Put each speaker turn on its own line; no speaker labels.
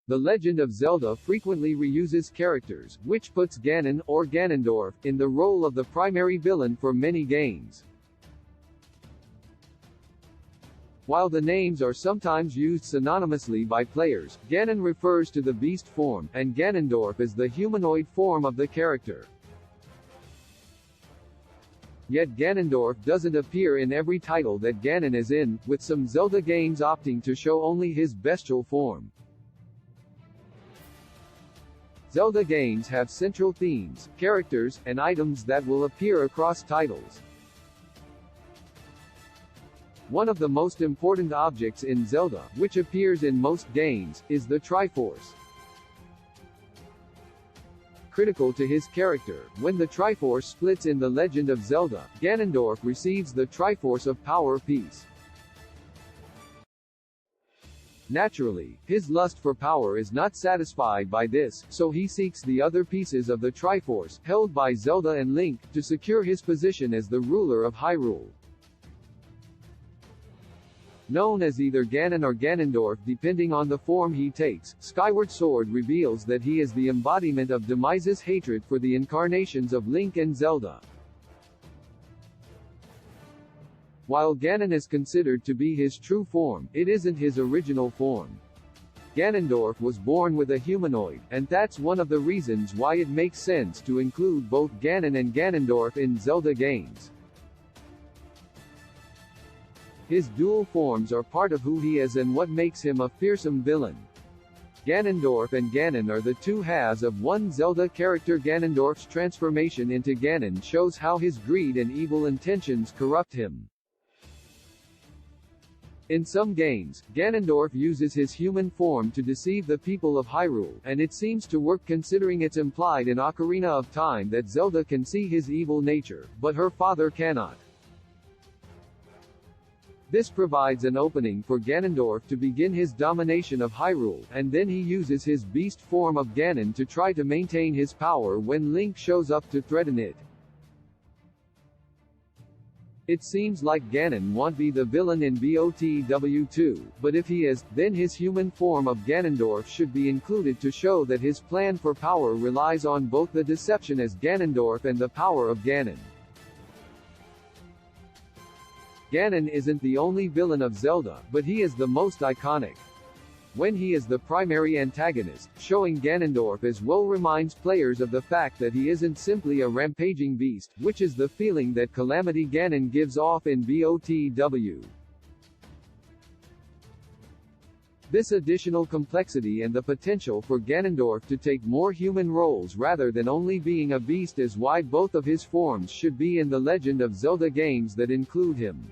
The Legend of Zelda frequently reuses characters, which puts Ganon, or Ganondorf, in the role of the primary villain for many games. While the names are sometimes used synonymously by players, Ganon refers to the beast form, and Ganondorf is the humanoid form of the character. Yet Ganondorf doesn't appear in every title that Ganon is in, with some Zelda games opting to show only his bestial form. Zelda games have central themes, characters, and items that will appear across titles. One of the most important objects in Zelda, which appears in most games, is the Triforce. Critical to his character, when the Triforce splits in The Legend of Zelda, Ganondorf receives the Triforce of Power piece. Naturally, his lust for power is not satisfied by this, so he seeks the other pieces of the Triforce, held by Zelda and Link, to secure his position as the ruler of Hyrule. Known as either Ganon or Ganondorf depending on the form he takes, Skyward Sword reveals that he is the embodiment of Demise's hatred for the incarnations of Link and Zelda. While Ganon is considered to be his true form, it isn't his original form. Ganondorf was born with a humanoid, and that's one of the reasons why it makes sense to include both Ganon and Ganondorf in Zelda games. His dual forms are part of who he is and what makes him a fearsome villain. Ganondorf and Ganon are the two halves of one Zelda character. Ganondorf's transformation into Ganon shows how his greed and evil intentions corrupt him. In some games, Ganondorf uses his human form to deceive the people of Hyrule, and it seems to work considering it's implied in Ocarina of Time that Zelda can see his evil nature, but her father cannot. This provides an opening for Ganondorf to begin his domination of Hyrule, and then he uses his beast form of Ganon to try to maintain his power when Link shows up to threaten it. It seems like Ganon won't be the villain in BOTW 2, but if he is, then his human form of Ganondorf should be included to show that his plan for power relies on both the deception as Ganondorf and the power of Ganon. Ganon isn't the only villain of Zelda, but he is the most iconic. When he is the primary antagonist, showing Ganondorf as well reminds players of the fact that he isn't simply a rampaging beast, which is the feeling that Calamity Ganon gives off in BOTW. This additional complexity and the potential for Ganondorf to take more human roles rather than only being a beast is why both of his forms should be in the Legend of Zelda games that include him.